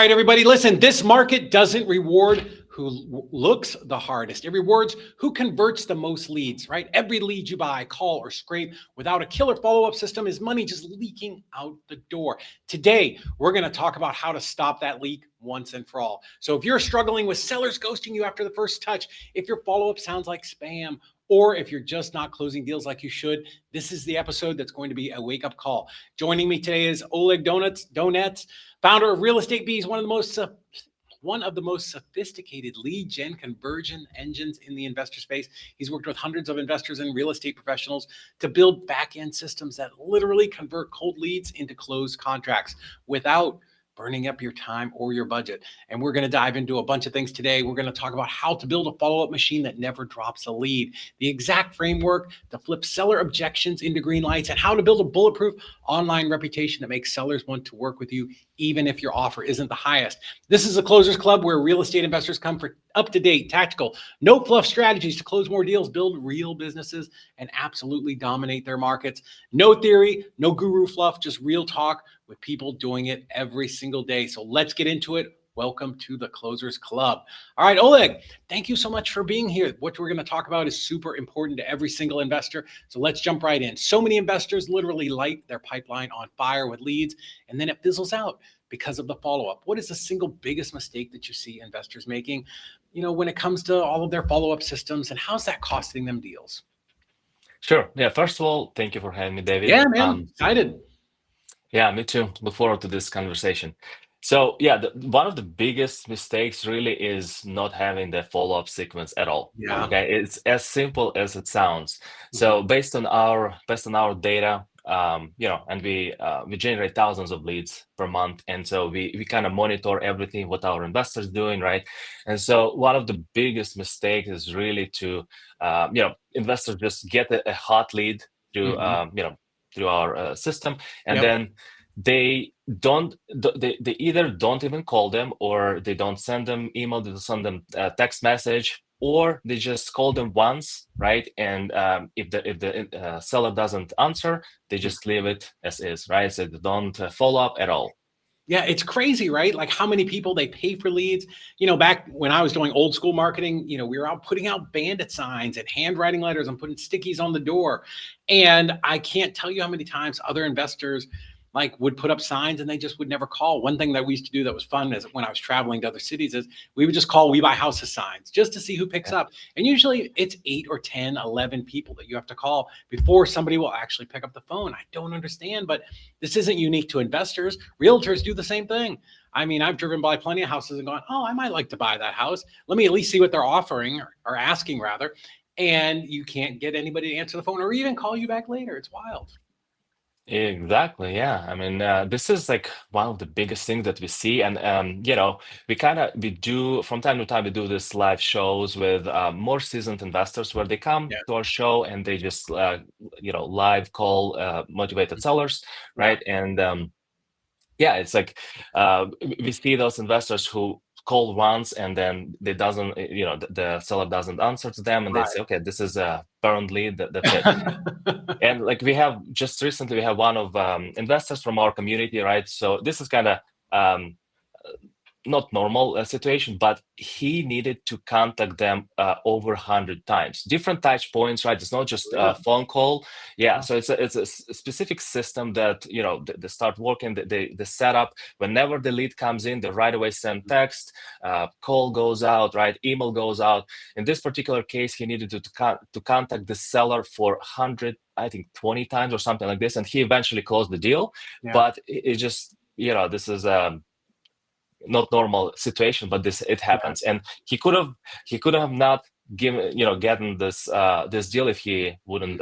right, everybody, listen, this market doesn't reward who looks the hardest. It rewards who converts the most leads, right? Every lead you buy, call, or scrape without a killer follow-up system is money just leaking out the door. Today, we're going to talk about how to stop that leak once and for all. So if you're struggling with sellers ghosting you after the first touch, if your follow-up sounds like spam, or if you're just not closing deals like you should, this is the episode that's going to be a wake-up call. Joining me today is Oleg Donets, founder of Real Estate Bees, one of the most sophisticated lead gen conversion engines in the investor space. He's worked with hundreds of investors and real estate professionals to build back-end systems that literally convert cold leads into closed contracts without burning up your time or your budget. And we're going to dive into a bunch of things today. We're going to talk about how to build a follow-up machine that never drops a lead, the exact framework to flip seller objections into green lights, and how to build a bulletproof online reputation that makes sellers want to work with you even if your offer isn't the highest. This is a Closers Club where real estate investors come for up-to-date, tactical, no fluff strategies to close more deals, build real businesses, and absolutely dominate their markets. No theory, no guru fluff, just real talk with people doing it every single day. So let's get into it. Welcome to the Closers Club. All right, Oleg, thank you so much for being here. What we're going to talk about is super important to every single investor. So let's jump right in. So many investors literally light their pipeline on fire with leads, and then it fizzles out because of the follow-up. What is the single biggest mistake that you see investors making, when it comes to all of their follow-up systems, and how's that costing them deals? Sure. Yeah. First of all, thank you for having me, David. Yeah, man, excited. Yeah, me too. Look forward to this conversation. So, yeah, one of the biggest mistakes really is not having the follow-up sequence at all. Yeah. Okay, it's as simple as it sounds. Mhm. So, based on our data, and we generate thousands of leads per month, and so we kind of monitor everything what our investors doing, right? And so, one of the biggest mistakes is really to, investors just get a hot lead through, Mhm. through our system, and Yep. then they either don't even call them, or they don't send them email, they send them a text message, or they just call them once, right? And if the seller doesn't answer, they just leave it as is, right? So they don't follow up at all. Yeah, it's crazy, right? Like how many people they pay for leads. Back when I was doing old school marketing, we were out putting out bandit signs and handwriting letters and putting stickies on the door. And I can't tell you how many times other investors would put up signs and they just would never call. One thing that we used to do that was fun is when I was traveling to other cities is we would just call We Buy Houses signs just to see who picks up. And usually it's 8 or 10, 11 people that you have to call before somebody will actually pick up the phone. I don't understand, but this isn't unique to investors. Realtors do the same thing. I mean, I've driven by plenty of houses and gone, oh, I might like to buy that house. Let me at least see what they're offering or asking rather. And you can't get anybody to answer the phone or even call you back later. It's wild. Exactly. Yeah. I mean, this is like one of the biggest things that we see, and we do from time to time we do this live shows with more seasoned investors where they come Yeah. to our show and they just live call motivated sellers, Yeah. right? And yeah, it's like we see those investors who call once and then they doesn't, the seller doesn't answer to them, and they say, okay, this is a burned lead. That's it. And like we have just recently, we have one of investors from our community, right? So this is kind of um, not normal situation, but he needed to contact them over 100 times, different touch points, right? It's not just a Really? phone call. Yeah, Wow. so it's a specific system that they start working. They set up whenever the lead comes in, they right away send text, call goes out, right? Email goes out. In this particular case, he needed to contact the seller for 100, I think 20 times or something like this, and he eventually closed the deal. Yeah. But it just this is not normal situation, but this it Yeah. happens, and he could have not gotten this deal if he wouldn't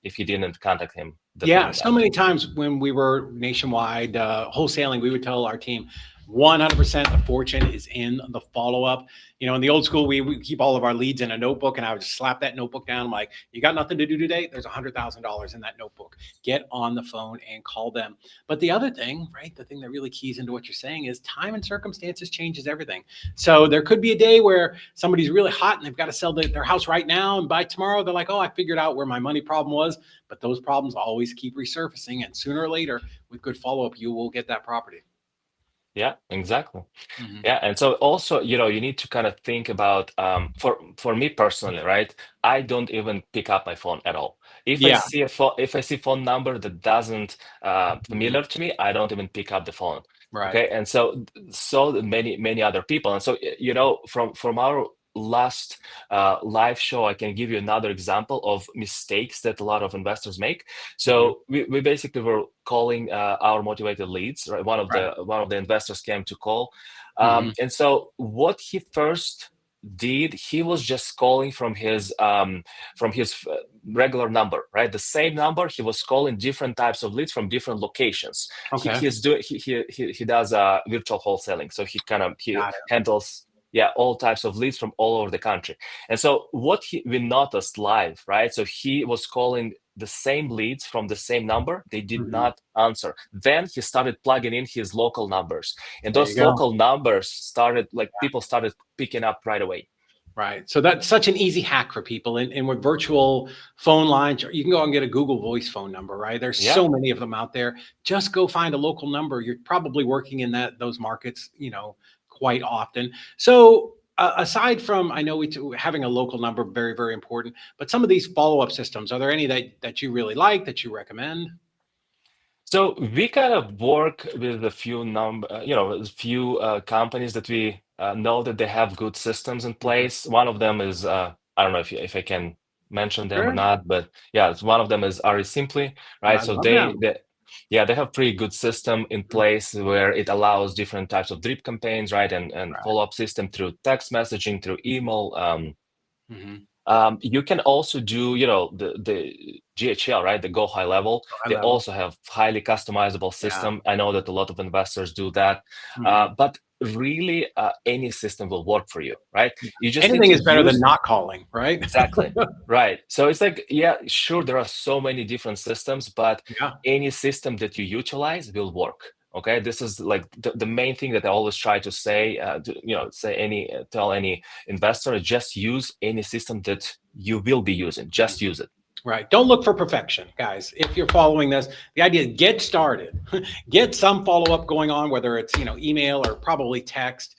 if he didn't contact him that Yeah, many so times. many times when we were nationwide wholesaling, we would tell our team 100% the fortune is in the follow up. In the old school, we keep all of our leads in a notebook, and I would just slap that notebook down. I'm like, you got nothing to do today? There's $100,000 in that notebook. Get on the phone and call them. But the other thing, right, the thing that really keys into what you're saying is time and circumstances changes everything. So there could be a day where somebody's really hot and they've got to sell their house right now, and by tomorrow they're like, oh, I figured out where my money problem was. But those problems always keep resurfacing, and sooner or later, with good follow up, you will get that property. Yeah, exactly. Mhm. Yeah, and so also, you need to kind of think about for me personally, right? I don't even pick up my phone at all. Yeah. If I see phone number that doesn't Mhm. familiar to me, I don't even pick up the phone. Right. Okay, and so many other people, and so from our last live show, I can give you another example of mistakes that a lot of investors make. Mhm. So we basically were calling our motivated leads, right? Right. One of the investors came to call, Mhm. and so what he first did, he was just calling from his regular number, right? The same number. He was calling different types of leads from different locations. Okay. He's doing he does virtual wholesaling, so he Got it. handles, yeah, all types of leads from all over the country. And so what we noticed live, right? So he was calling the same leads from the same number. They did Mhm. not answer. Then he started plugging in his local numbers, and There you those go. local numbers started, like, people started picking up right away. Right. So that's such an easy hack for people. And with virtual phone lines, you can go and get a Google Voice phone number, right? There's Yeah. so many of them out there. Just go find a local number. You're probably working in those markets, quite often. So aside from, I know having a local number very, very important, but some of these follow-up systems, are there any that you really like that you recommend? So we kind of work with a few a few companies that we know that they have good systems in Mhm. place. One of them is I don't know if I can mention them or Sure. not, but yeah, one of them is Ari Simply, right? I So love them. they have pretty good system in Mhm. place where it allows different types of drip campaigns, right, and Right. follow up system through text messaging, through email. Mhm. You can also do, the GHL, right? The Go High Level. High They level. also have highly customizable Yeah. system. I know that a lot of investors do that, Mhm. but really, any system will work for you, right? You just need Anything to is better than use. not calling, right? Exactly. Right. So it's like, yeah, sure, there are so many different systems, but Yeah. any system that you utilize will work. Okay. This is like the main thing that I always try to say, tell any investor, just use any system that you will be using. Mhm. Just use it. Right. Don't look for perfection, guys. If you're following this, the idea is get started, get some follow up going on, whether it's email or probably text.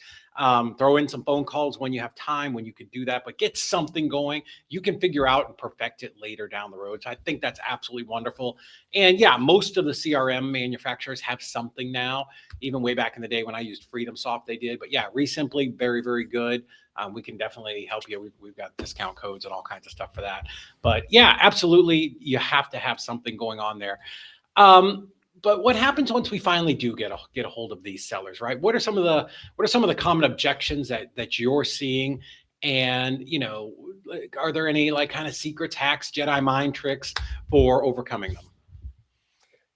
Throw in some phone calls when you have time, when you can do that, but get something going. You can figure out and perfect it later down the road. So I think that's absolutely wonderful. And yeah, most of the CRM manufacturers have something now. Even way back in the day when I used Freedom Soft, they did. But yeah, Resimply, very, very good. We can definitely help you. We've got discount codes and all kinds of stuff for that. But yeah, absolutely, you have to have something going on there. But what happens once we finally do get a hold of these sellers, right? What are some of the common objections that you're seeing? And like, are there any like kind of secrets, hacks, Jedi mind tricks for overcoming them?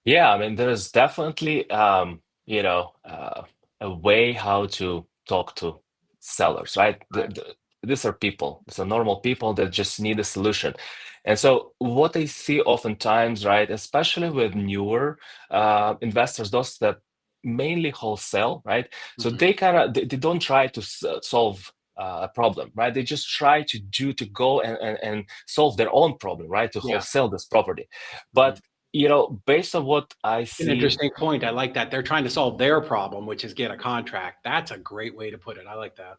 Yeah, I mean, there's definitely a way how to talk to sellers, right? Right. These are people, these are normal people that just need a solution. And so what I see oftentimes, right, especially with newer investors, those that mainly wholesale, right? So Mhm. they don't try to solve a problem, right? They just try to go and solve their own problem, right? To Yeah. wholesale this property. Mhm. But based on what I An see, interesting point. I like that. They're trying to solve their problem, which is get a contract. That's a great way to put it. I like that.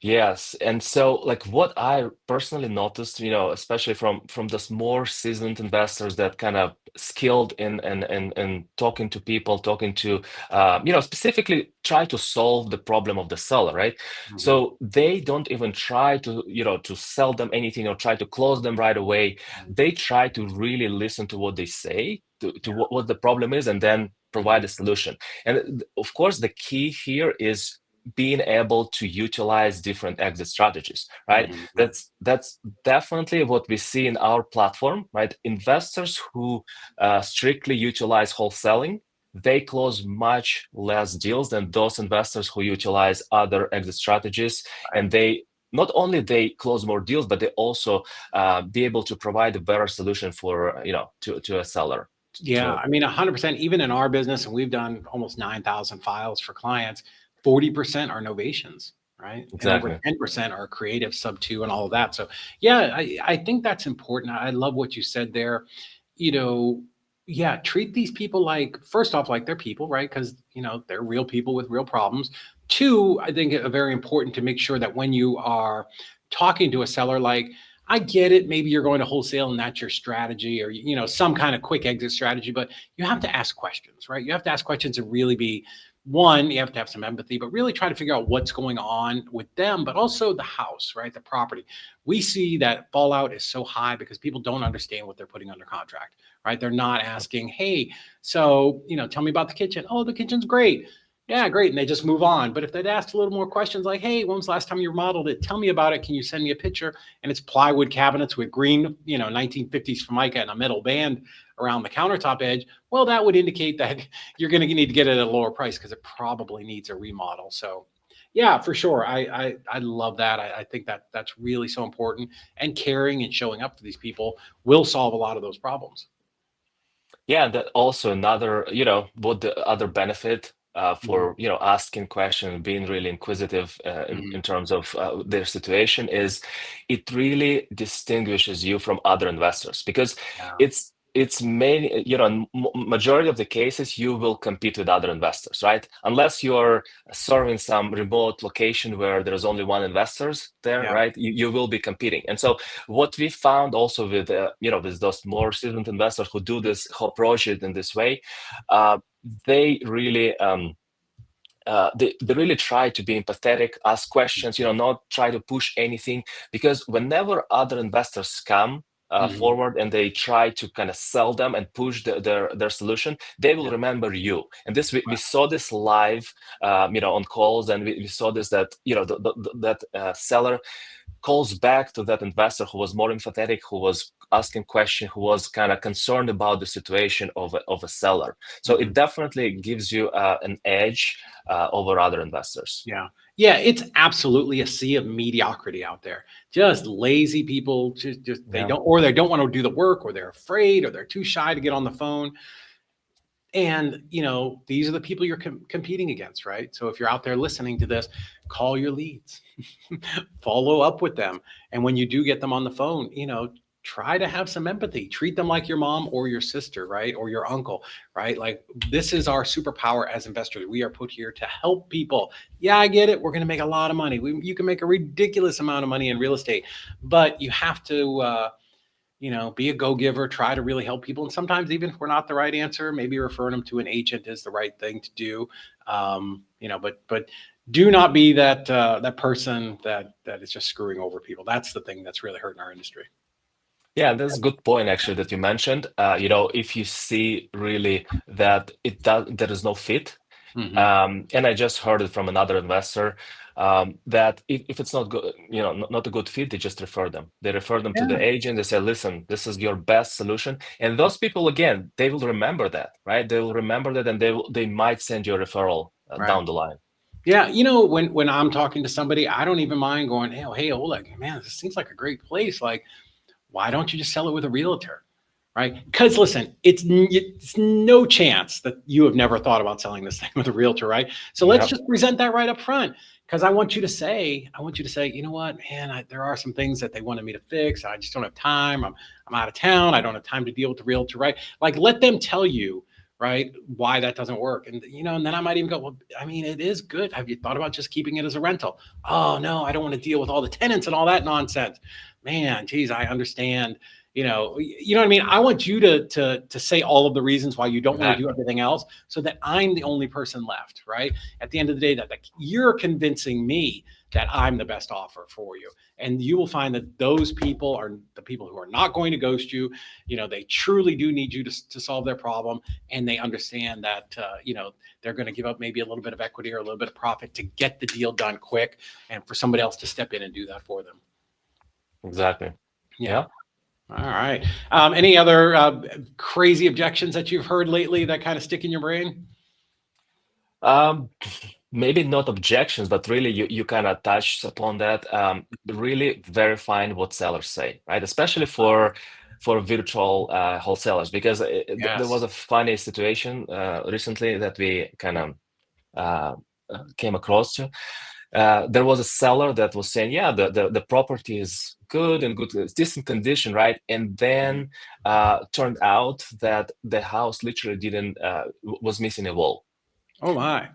yes, and so like what I personally noticed, especially from this more seasoned investors that kind of skilled in talking to people, talking to specifically try to solve the problem of the seller, right? Mhm. So they don't even try to sell them anything or try to close them right away. Mhm. They try to really listen to what they say, to Yeah. what the problem is, and then Mhm. provide a solution. And of course, the key here is being able to utilize different exit strategies, right? Mhm. That's definitely what we see in our platform, right? Investors who strictly utilize wholesaling, they close much less deals than those investors who utilize other exit strategies, Right. and not only they close more deals, but they also be able to provide a better solution for to a seller. Yeah, To I mean, 100%, even in our business, and we've done almost 9,000 files for clients, 40% are novations, right? And over exactly. 10% are creative sub two and all of that. So yeah, I think that's important. I love what you said there. You know, Yeah, treat these people like, first off, like they're people, right? Because they're real people with real problems. Two, I think very important to make sure that when you are talking to a seller, like, I get it, maybe you're going to wholesale and that's your strategy, or some kind of quick exit strategy, but you have to ask questions, right? You have to ask questions and really be, one, you have to have some empathy, but really try to figure out what's going on with them, but also the house, right? The property. We see that fallout is so high because people don't understand what they're putting under contract, right? They're not asking, hey, so, tell me about the kitchen. Oh, the kitchen's great. Yeah, great. And they just move on. But if they'd asked a little more questions like, hey, when was the last time you remodeled it? Tell me about it. Can you send me a picture? And it's plywood cabinets with green, 1950s Formica and a metal band around the countertop edge. Well, that would indicate that you're going to need to get it at a lower price because it probably needs a remodel. So, yeah, for sure. I love that. I think that that's really so important. And caring and showing up for these people will solve a lot of those problems. Yeah, that also another, what the other benefit Mhm, for, asking questions, being really inquisitive in mhm. terms of their situation is it really distinguishes you from other investors because Yeah, it's mainly, in majority of the cases you will compete with other investors, right? Unless you're serving some remote location where there's only one investors there, yeah. right? You will be competing. And so what we found also with with those more seasoned investors who do this whole project in this way, uh, they really they really try to be empathetic, ask questions, Mhm, not try to push anything, because whenever other investors come mhm. forward and they try to kind of sell them and push their solution, they will Yeah, remember you. And this we right. saw this live, on calls, and we saw this that that seller calls back to that investor who was more empathetic, who was asking questions, who was kind of concerned about the situation of a seller. So it Mhm. definitely gives you an edge over other investors. Yeah. Yeah, it's absolutely a sea of mediocrity out there. Just lazy people, just they Yeah. don't want to do the work, or they're afraid, or they're too shy to get on the phone. And, these are the people you're competing against, right? So if you're out there listening to this, call your leads, follow up with them. And when you do get them on the phone, try to have some empathy. Treat them like your mom or your sister, right? Or your uncle, right? Like, this is our superpower as investors. We are put here to help people. Yeah, I get it. We're going to make a lot of money. You can make a ridiculous amount of money in real estate, but you have to, be a go-giver, try to really help people. And sometimes, even if we're not the right answer, maybe referring them to an agent is the right thing to do. But do not be that person that is just screwing over people. That's the thing that's really hurting our industry. Yeah, that's a good point actually that you mentioned. If you see really that there is no fit. Hmm. And I just heard it from another investor that if it's not good, not a good fit, they just refer them. They refer them to the Yeah, agent. They say, "Listen, this is your best solution." And those people, again, they will remember that, right? They will remember that, and they might send you a referral right. down the line. Yeah, when I'm talking to somebody, I don't even mind going, hey, Oleg, man, this seems like a great place. Like, why don't you just sell it with a realtor? Right? Because listen, it's no chance that you have never thought about selling this thing with a realtor, right? So let's Yeah. just present that right up front. Because I want you to say, you know what, man, there are some things that they wanted me to fix. I just don't have time. I'm out of town. I don't have time to deal with the realtor, right? Like, let them tell you, right, why that doesn't work. And and then I might even go, well, I mean, it is good. Have you thought about just keeping it as a rental? Oh no, I don't want to deal with all the tenants and all that nonsense. Man, geez, I understand. You know what I mean? I want you to say all of the reasons why you don't want to do Exactly. everything else, so that I'm the only person left, right? At the end of the day, that like, you're convincing me that I'm the best offer for you. And you will find that those people are the people who are not going to ghost you. They truly do need you to solve their problem. And they understand that, they're going to give up maybe a little bit of equity or a little bit of profit to get the deal done quick, and for somebody else to step in and do that for them. Exactly. Yeah. Yeah. All right. Any other crazy objections that you've heard lately that kind of stick in your brain? Um, Maybe not objections, but really you kind of touched upon that. Really verifying what sellers say, right? Especially for virtual wholesalers, because there was Yes. a funny situation recently that we kind of uh, came across to. there was a seller that was saying, yeah, the property is good and good, it's decent condition, right? And then turned out that the house literally didn't was missing a wall. Oh my.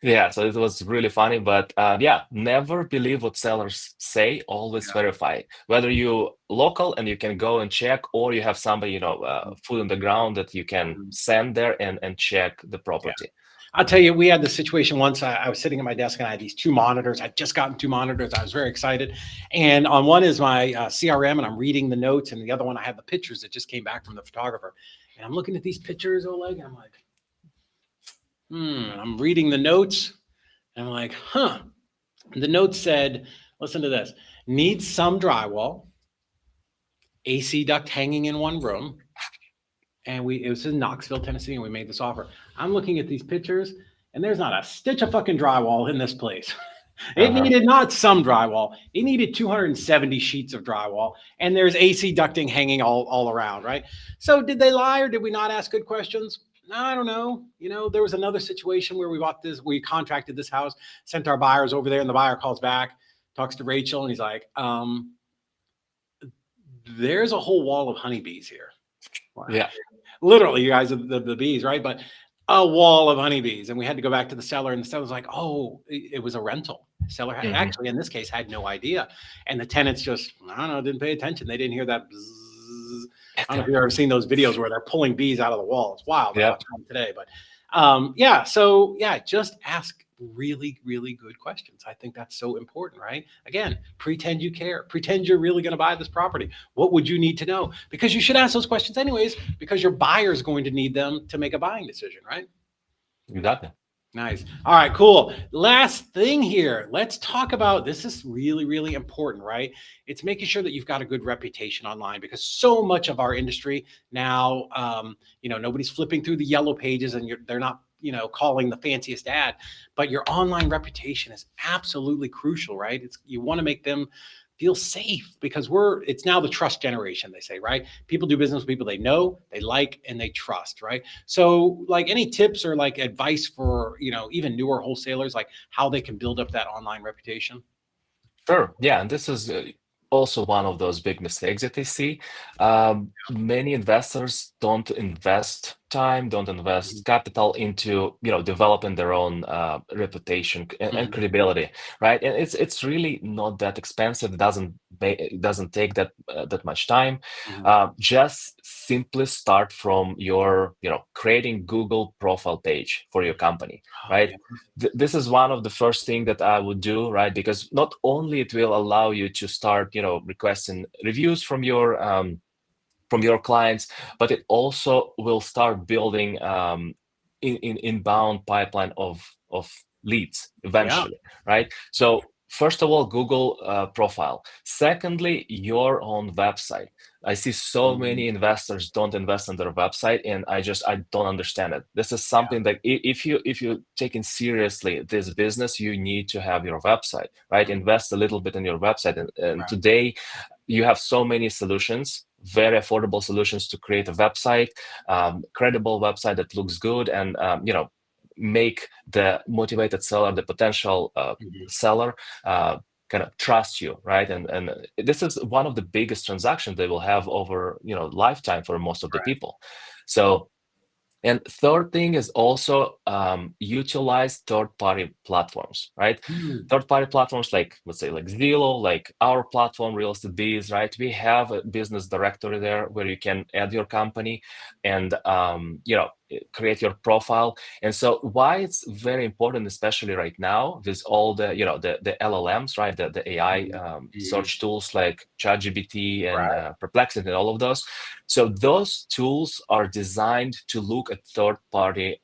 Yeah, so it was really funny, but yeah, never believe what sellers say. Always Yeah. verify whether you local and you can go and check, or you have somebody, foot on the ground that you can Mhm. send there and check the Yeah. property. I'll tell you, we had this situation once. I was sitting at my desk and I had these two monitors. I'd just gotten two monitors. I was very excited. And on one is my CRM, and I'm reading the notes. And the other one, I have the pictures that just came back from the photographer. And I'm looking at these pictures, Oleg, and I'm like, and I'm reading the notes. And I'm like, huh. The note said, listen to this, needs some drywall, AC duct hanging in one room. And it was in Knoxville, Tennessee, and we made this offer. I'm looking at these pictures, and there's not a stitch of fucking drywall in this place. It needed not some drywall. It needed 270 sheets of drywall, and there's AC ducting hanging all around, right? So did they lie, or did we not ask good questions? I don't know. There was another situation where we contracted this house, sent our buyers over there, and the buyer calls back, talks to Rachel, and he's like, there's a whole wall of honeybees here. Yeah. Literally, you guys are the bees, right? But a wall of honeybees. And we had to go back to the seller, and the seller's like, oh, it was a rental. The seller had actually, in this case, had no idea. And the tenants just, I don't know, didn't pay attention. They didn't hear that bzzz. I don't know if you've ever seen those videos where they're pulling bees out of the wall. It's wild. I watched one today. But so just ask really, really good questions. I think that's so important, right? Again, pretend you care. Pretend you're really going to buy this property. What would you need to know? Because you should ask those questions anyways, because your buyer is going to need them to make a buying decision, right? Exactly. Nice. All right, cool. Last thing here. Let's talk about, this is really, really important, right? It's making sure that you've got a good reputation online, because so much of our industry now, nobody's flipping through the yellow pages, and they're not, calling the fanciest ad, but your online reputation is absolutely crucial, right? You want to make them feel safe, because it's now the trust generation, they say, right? People do business with people they know, they like, and they trust, right? So like, any tips or like advice for, even newer wholesalers, like how they can build up that online reputation? Sure. Yeah, and this is also one of those big mistakes that they see. Many investors don't invest time, don't invest capital into developing their own reputation and credibility, right? And it's really not that expensive. It doesn't take that much time. Just simply start from your creating Google profile page for your company, right? This is one of the first thing that I would do, right? Because not only it will allow you to start, requesting reviews from your clients, but it also will start building inbound pipeline of leads eventually, right? So first of all, Google profile. Secondly, your own website. I see so many investors don't invest in their website, and I don't understand it. This is something that if you're taking seriously this business, you need to have your website, right? Invest a little bit in your website, and today you have so many solutions, very affordable solutions to create a website, credible website that looks good, and make the motivated seller, the potential seller, kind of trust you, right? And this is one of the biggest transactions they will have over lifetime for most of the people. So. And third thing is also utilize third-party platforms, right? Third-party platforms like, let's say, like Zillow, like our platform, Real Estate Biz, right? We have a business directory there where you can add your company and create your profile. And so why it's very important, especially right now, with all the the LLMs, right? The AI search tools like ChatGPT and Perplexity and all of those. So those tools are designed to look at third-party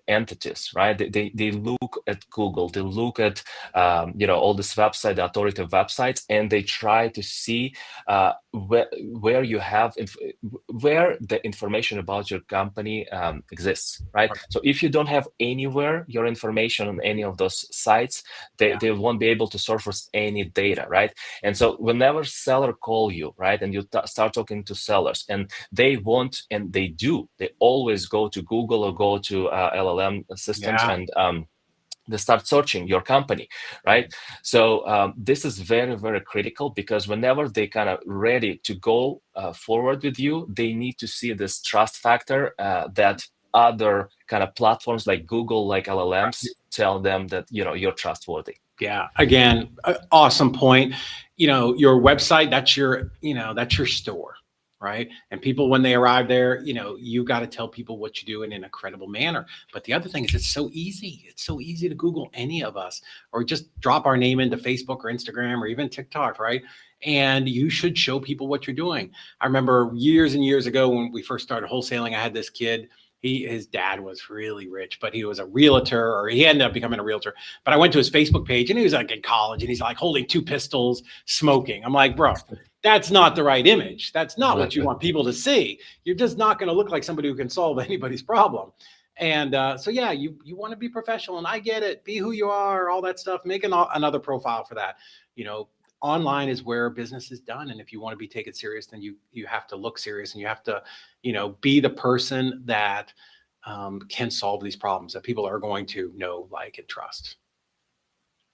entities, right? They look at Google, they look at all this website, the authoritative websites, and they try to see where you have where the information about your company exists, right? So if you don't have anywhere your information on any of those sites, they won't be able to surface any data, right? And so whenever seller call you, right, and you start talking to sellers, and they want, and they always go to Google or go to LLM systems and they start searching your company, right? So this is very, very critical, because whenever they kind of ready to go forward with you, they need to see this trust factor that other kind of platforms like Google, like LLMs, tell them that you're trustworthy. Yeah. Again, awesome point. Your website, that's your store, right? And people, when they arrive there, you got to tell people what you do in a credible manner. But the other thing is, it's so easy. It's so easy to Google any of us, or just drop our name into Facebook or Instagram or even TikTok, right? And you should show people what you're doing. I remember years and years ago when we first started wholesaling, I had this kid. His dad was really rich, but he was a realtor, or he ended up becoming a realtor. But I went to his Facebook page, and he was like in college, and he's like holding 2 pistols, smoking. I'm like, bro, that's not the right image. That's not what you Exactly. want people to see. You're just not going to look like somebody who can solve anybody's problem. And so, yeah, you want to be professional, and I get it. Be who you are, all that stuff. Make another profile for that. You know, Online is where business is done, and if you want to be taken serious, then you have to look serious, and you have to, be the person that can solve these problems that people are going to know, like, and trust.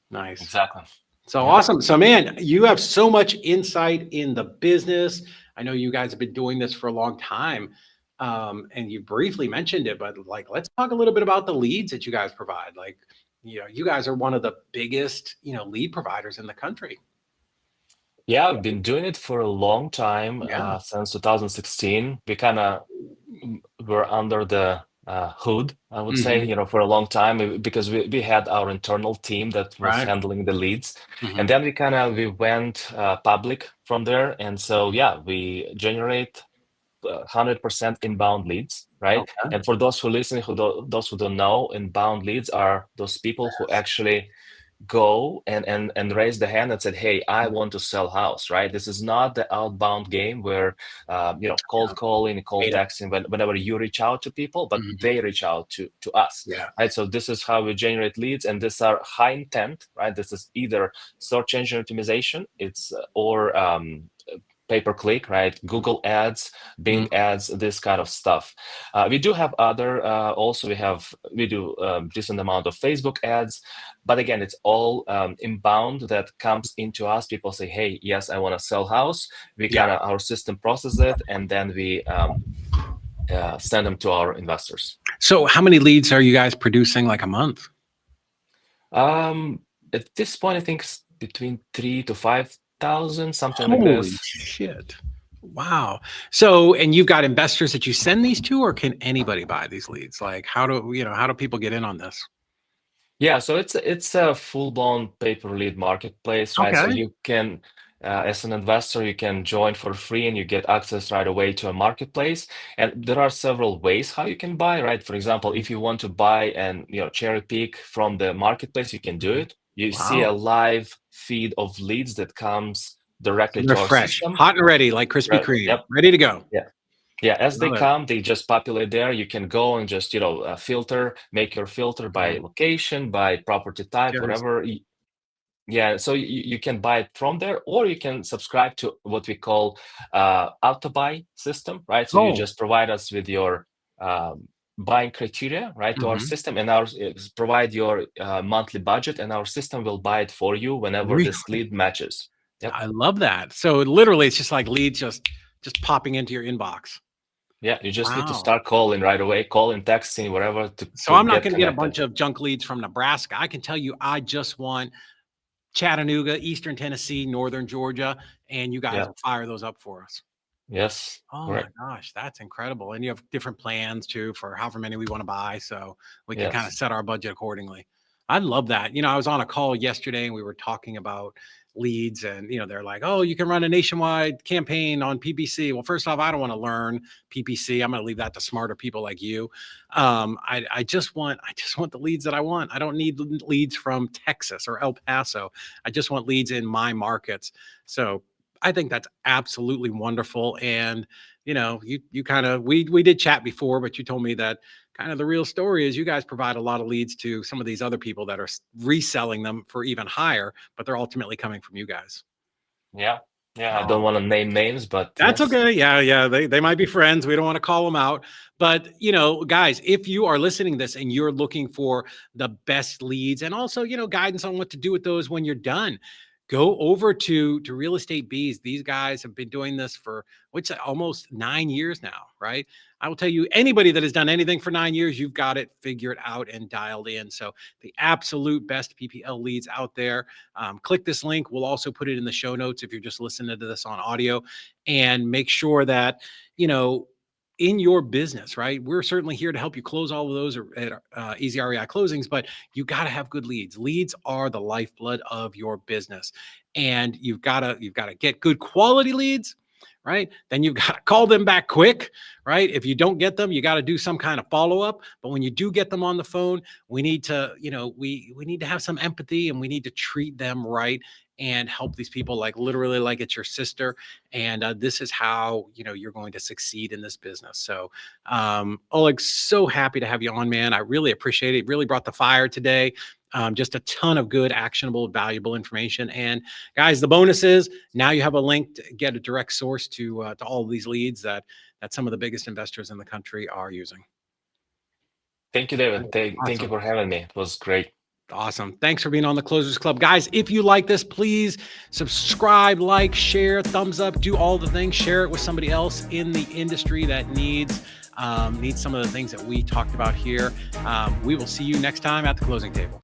Nice. Exactly. So Yep. awesome. So, man, you have so much insight in the business. I know you guys have been doing this for a long time. And you briefly mentioned it, but like, let's talk a little bit about the leads that you guys provide. Like, you guys are one of the biggest, lead providers in the country. Yeah, I've been doing it for a long time, Yeah. since 2016. We kind of were under the hood, I would say, Hmm. for a long time, because we had our internal team that was Right. handling the leads. Hmm. And then we went public from there. And so, yeah, we generate 100% inbound leads, right? Okay. And for those who listen, those who don't know, inbound leads are those people who actually go and raise the hand and said, hey, I want to sell house, right? This is not the outbound game where Yeah. cold calling, cold Data. texting, whenever you reach out to people, but Mhm. they reach out to us, Yeah. right? So this is how we generate leads, and these are high intent, right? This is either search engine optimization, it's or pay-per-click, right? Google ads, Mhm. Bing ads, this kind of stuff. We do have other, also we do decent amount of Facebook ads, but again, it's all inbound that comes into us. People say, hey, yes, I want to sell house. Yeah. Our system processes it, and then we send them to our investors. So how many leads are you guys producing, like, a month? Um, at this point, I think it's between 3 to 5 thousand, something like Holy this. shit. Wow. So, and you've got investors that you send these to, or can anybody buy these leads? Like, how do people get in on this? Yeah, so it's a full-blown pay-per-lead marketplace, right? So Okay. you can, as an investor, you can join for free and you get access right away to a marketplace. And there are several ways how you can buy, right? For example, if you want to buy and cherry pick from the marketplace, you can do it. You see a Wow. live feed of leads that comes So directly they're to our fresh, system. hot and ready, like Krispy Right. Kreme, Yep. ready to go. Yeah. Yeah, as they Love it. come, they just populate there. You can go and just, filter, make your filter by Mhm. location, by property type, Seriously. whatever. Yeah, so you can buy it from there, or you can subscribe to what we call auto buy system, right? So you Oh. just provide us with your buying criteria, right, to our Mhm. system, and provide your monthly budget, and our system will buy it for you whenever this Really? lead matches. Yep. I love that. So literally, it's just like leads just popping into your inbox. Yeah, you just need to Wow. start calling right away, calling, texting, whatever to So I'm not get going to get a connected. bunch of junk leads from Nebraska. I can tell you, I just want Chattanooga, Eastern Tennessee, Northern Georgia, and you guys Yeah. will fire those up for us. Yes. Oh my Correct. gosh, that's incredible. And you have different plans too for however many we want to buy. So we can kind of Yes. set our budget accordingly. I love that. I was on a call yesterday and we were talking about leads, and they're like, oh, you can run a nationwide campaign on PPC. Well, first off, I don't want to learn PPC. I'm going to leave that to smarter people like you. I just want the leads that I want. I don't need leads from Texas or El Paso. I just want leads in my markets. So I think that's absolutely wonderful. And you kind of we did chat before, but you told me that kind of the real story is you guys provide a lot of leads to some of these other people that are reselling them for even higher, but they're ultimately coming from you guys. Yeah. Yeah, I don't want to name names, but That's yes. okay. Yeah. They might be friends. We don't want to call them out. But, guys, if you are listening to this and you're looking for the best leads and also, guidance on what to do with those when you're done, go over to Real Estate Bees. These guys have been doing this for almost 9 years now, right? I will tell you, anybody that has done anything for 9 years, you've got it figured out and dialed in. So the absolute best PPL leads out there. Click this link. We'll also put it in the show notes if you're just listening to this on audio, and make sure that, in your business, right? We're certainly here to help you close all of those at Easy REI Closings, but you got to have good leads. Leads are the lifeblood of your business, and you've got to get good quality leads, right? Then you've got to call them back quick, right? If you don't get them, you got to do some kind of follow up. But when you do get them on the phone, we need to, we need to have some empathy, and we need to treat them right and help these people like literally like it's your sister. And this is how you're going to succeed in this business. So Oleg, so happy to have you on, man. I really appreciate it. Really brought the fire today. Just a ton of good, actionable, valuable information. And guys, the bonus is now you have a link to get a direct source to all of these leads that some of the biggest investors in the country are using. Thank you, David. Thank you Awesome. for having me. It was great. Awesome. Thanks for being on the Closers Club. Guys, if you like this, please subscribe, like, share, thumbs up, do all the things. Share it with somebody else in the industry that needs some of the things that we talked about here. We will see you next time at the closing table.